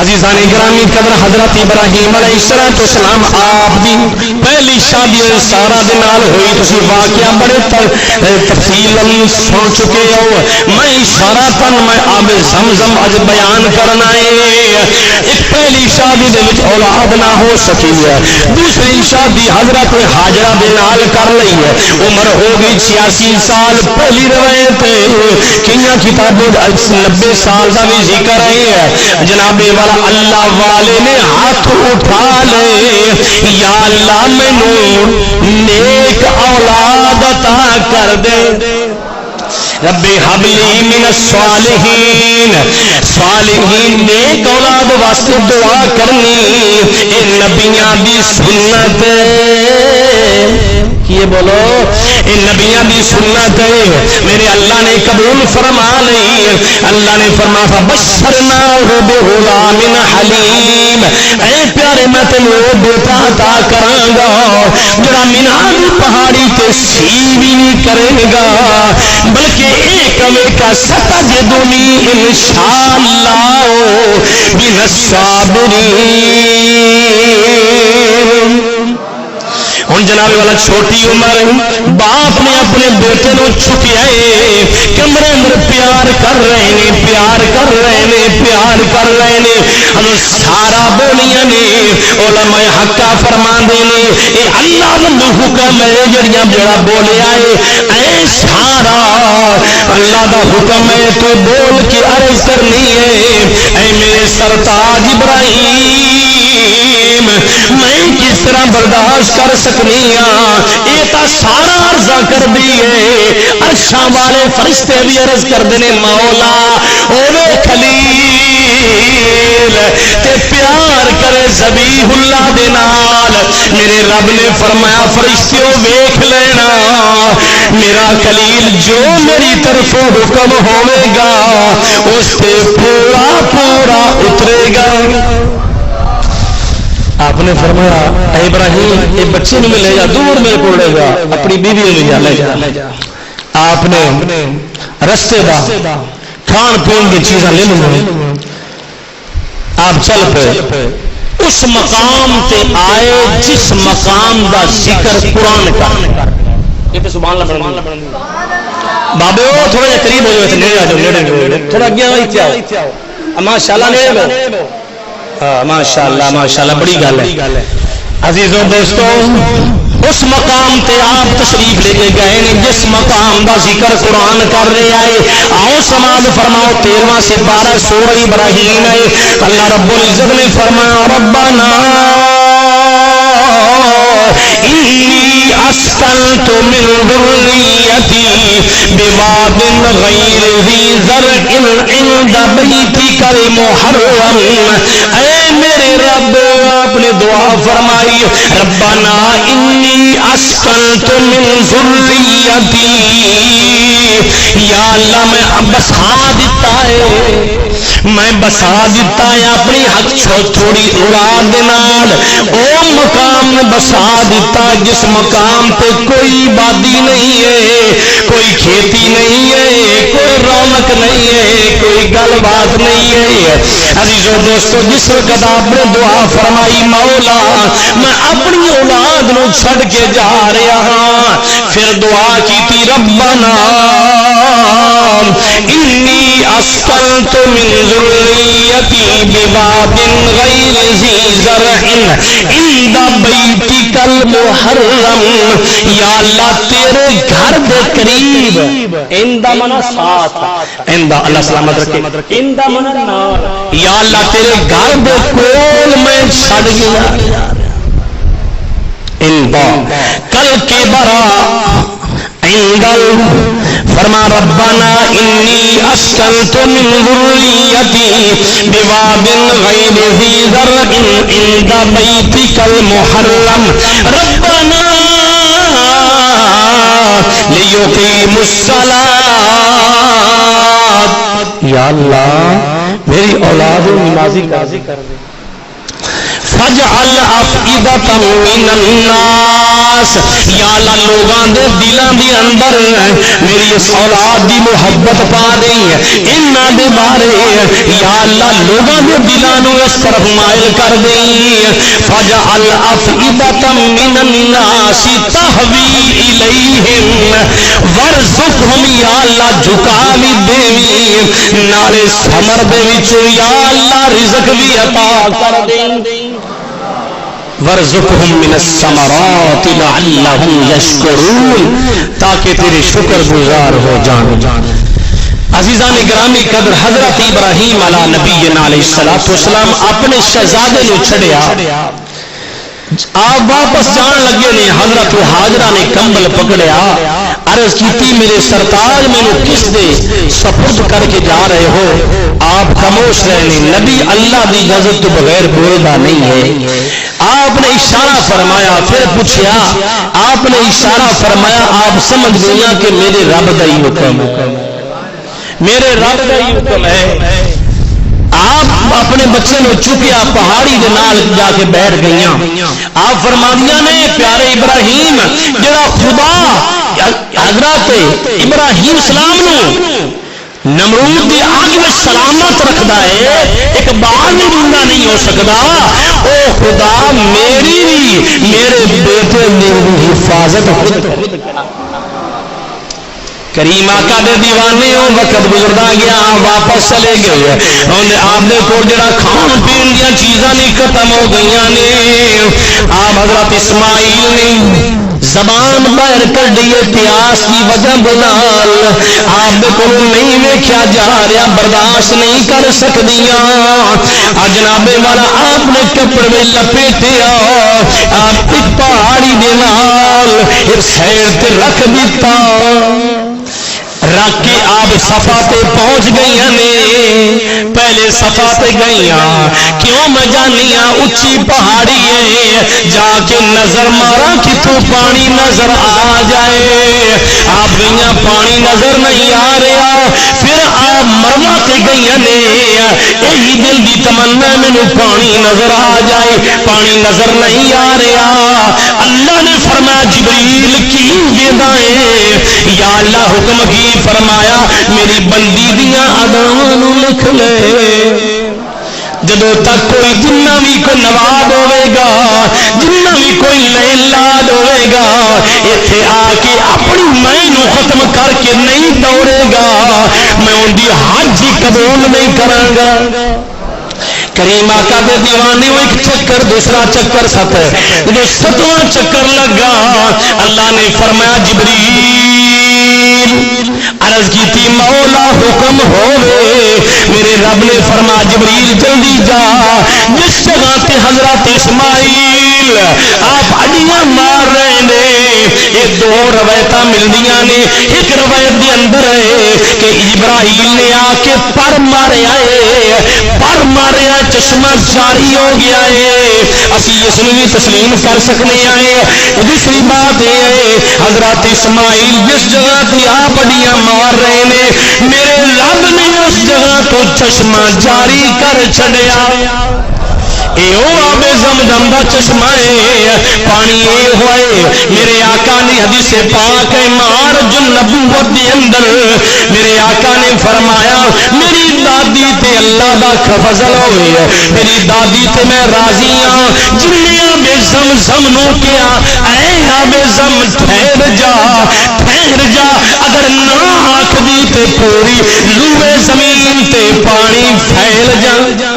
عزیزان گرامی قدر حضرت ابراہیم علیہ السلام آپ دی پہلی شادی سارا دے نال ہوئی. تسی واقعہ بڑے تفصیل سن چکے ہو. میں اشارہ تن میں آب زمزم اج بیان کرنا ہے. ایک پہلی شادی دے وچ اولاد نہ ہو سکی ہے. دوسری شادی حضرت ہاجرہ دے نال کر لئی ہے. عمر ہو گئی 86 سال. پہلی روایت کئیاں کتابوں 90 سال دا بھی ذکر ہے. جناب والا اللہ والے نے ہاتھ اٹھا لے یا اللہ مینوں نیک اولاد عطا کر دے. رب ہب لی من الصالحین. صالحین نیک اولاد واسطے دعا کرنی اے نبیاں دی سنت. یہ بولو اے نبیاں دی سنت ہے. میرے اللہ نے قبول فرما لی. اللہ نے فرمایا فبشرناہ بغلام حلیم. اے پیارے میں تینوں بیٹا عطا کراں گا جڑا مینا دی پہاڑی تے سی بھی نہیں کرے گا بلکہ ایک کا ستجدنی انشاءاللہ من الصابرین. ہوں جناب والا چھوٹی عمر باپ نے اپنے بیٹے نو چھٹیا کمرے اندر پیار کر رہے ہیں پیار کر رہے ہیں پیار کر رہے ہیں. ہم سارا بولیاں نے علماء حقا فرما دے نے اے اللہ دا حکم ہے جڑیاں جڑا بولیا ہے اے سارا اللہ دا حکم ہے تو بول کے عرض کرنی ہے اے میرے سرتاج ابراہیم میں کس طرح برداشت کر سکنی ہاں. یہ تو سارا عرضہ کر دیے. عرشاں والے فرشتے بھی عرض کر دینے مولا اوے خلیل تے پیار کرے ذبیح اللہ دے نال. میرے رب نے فرمایا فرشتیوں ویکھ لینا میرا خلیل جو میری طرف حکم ہوے گا اس سے پورا پورا اترے گا. آپ نے فرمایا اے ابراہیم یہ بچے میں لے جا دور میرے کو لے جا اپنی بیوی لے جا. آپ نے رستے دا کھان پین کی چیزاں لے لیں. آپ چل پے اس مقام تے آئے جس مقام دا ذکر قرآن کا. یہ سبحان اللہ بابے وہ تھوڑا جا قریب ہو جائے نیڑے آ جاؤ نیڑے تھوڑا اگے آؤ ماشاءاللہ نیڑے ماشاءاللہ بڑی گل ہے. عزیزوں دوستوں اس مقام تے آپ تشریف لے کے گئے نے جس مقام دا ذکر قرآن کر رہے آئے. آؤ سماعت فرماؤ 13 سے 12 سورہ ابراہیم ہے. اللہ رب العزت نے فرمایا ربنا انی اسکنت من ذریتی بواد غیر ذی زرع عند بیتک المحرم. اے میرے رب آپ نے دعا فرمائی ربنا انی اسکنت من ذریتی. یا اللہ میں بسا دیتا ہے میں بسا دیتا ہے اپنی حق چھوڑی اولاد نال او مقام میں بسا دیتا جس مقام پہ کوئی آبادی نہیں ہے کوئی کھیتی نہیں ہے کوئی رونق نہیں ہے کوئی گل بات نہیں ہے. عزیزو دوستو جس وقت آپ نے دعا فرمائی مولا میں اپنی اولاد نو چھڑ کے جا رہا ہاں پھر دعا کی ربنا انی اسکنت من ذریتی بواد غیر ذی زرع عند بیتک المحرم. یا اللہ تیرے گھر دے قریب عند منا ساتھ عند اللہ سلامت رکھے عند منا نار. یا اللہ تیرے گھر دے کول میں چھڑ گیا عند کل کے برا عند فرما ربنا انی اسکنت من ذریتی بواد غیر ذی زرع عند بیتک المحرم ربنا لیقیموا الصلاۃ. یا اللہ میری اولاد نمازی کر دے. فجعل افئدۃ من الناس، یا اللہ لوگاں دے دلاں دے اندر میری اس اولاد دی محبت پا دیں، انہاں دے بارے یا اللہ لوگاں دے دلاں نو اس طرف مائل کر دیں، فجعل افئدۃ من الناس تہوی الیہم وارزقہم، یا اللہ جھکا بھی دے نالے ثمر دے وچ یا اللہ رزق بھی عطا کر دیں، وارزقہم من الثمرات لعلہم یشکرون، تاکہ تیرے شکر گزار ہو جان۔ عزیزان گرامی قدر، حضرت ابراہیم علی نبینا علیہ السلام اپنے شہزادے نو چھڑیا، آپ واپس جان لگے نے، حضرت حاجرہ نے کمبل پکڑیا، عرض کیتی میرے سرتاج میں نے کس دے سپرد کر کے جا رہے ہو؟ آپ خاموش رہے، نبی اللہ دی اجازت تو بغیر بولتا نہیں ہے۔ آپ نے اشارہ فرمایا، پھر پوچھا، آپ نے اشارہ فرمایا، آپ سمجھ گیا کہ میرے رب دا ہی حکم ہے، میرے رب دا ہی حکم ہے۔ آپ اپنے بچے نے چکیا، پہاڑی دے نال جا کے بیٹھ گئیاں، آپ فرماندیاں نے پیارے ابراہیم جڑا خدا حضرت ابراہیم اسلام نو نمرود دی آگ میں سلامت رکھدا ہے، ایک بال بھی زندہ نہیں ہو سکتا، او خدا میری میرے بیٹے نے حفاظت خود کریم آقا دے دیوانے ہو، وقت گزردا گیا، واپس چلے گئے، آپ دے کو جڑا کھان پین دیا چیزاں نہیں ختم ہو گئیاں نے، آپ حضرت اسماعیل نے زبان باہر کر دیے پیاس کی وجہ بنال، آپ کو نہیں ویکھیا جا رہا، برداشت نہیں کر سکدیاں، جناب والا آپ نے کپڑے میں لپیٹیا، آپ ایک پہاڑی دے نال ایک سائڈ تے رکھ دیتا، رکھ کے آپ صفا تے پہنچ گئی نے، پہلے صفا تے گئیاں، کیوں میں جانیاں اچھی پہاڑی ہے، جا کے نظر مارا کتوں پانی نظر آ جائے، آپ گئیاں پانی نظر نہیں آ رہا، پھر آپ مروا تے گئیاں نے، یہی دل دی تمنا مینوں پانی نظر آ جائے، پانی نظر نہیں آ رہا، اللہ نے فرمایا جبریل کی دینا ہے، یا اللہ حکم کی فرمایا میری بندی دیاں اداں لکھ لے، جدو تک کوئی جنہ بھی کوئی نواب ہوئے گا، جنہ بھی کوئی لاد ہوئے گا، ایتھے آ کے اپنی میں نو ختم کر کے نہیں دوڑے گا، میں ان دی حج ہی قبول نہیں کراں گا۔ کریم آقا دے دیوانے وہ ایک چکر دوسرا چکر ست، جو ستواں چکر لگا، اللہ نے فرمایا جبریل عرض کی تھی مولا حکم ہوئے، میرے رب نے فرمایا جبریل جلدی جا، جس جگہ تے حضرت اسماعیل آپ اڈیاں مار رہے ہیں، یہ دو روایتاں ملدیاں نے، ایک روایت دے اندر ہے کہ ابراہیم نے آ کے پر مارے آئے، پر مارے آئے، چشمہ جاری ہو گیا ہے، اسی اس نے بھی تسلیم کر سکنے آئے۔ دوسری بات یہ ہے حضرت اسماعیل جس جگہ تے آپ اڈیاں مار رہے ہیں، میرے رب نے اس جگہ تو چشمہ جاری کر چھڑیا، اے او آب زمزم دا چشمہ ہے، پانی اے ہوئے، میرے آقا نے حدیث پاک مار جو نبوت دے اندر میرے آقا نے فرمایا میری دادی تے اللہ دا فضل ہوئے، میری دادی تے میں راضی ہاں، جنہیں آب زمزم نو کیا اے آب زم ٹھہر جا ٹھہر جا، اگر نہ آکھ دی تے پوری لوے زمین تے پانی پھیل جا۔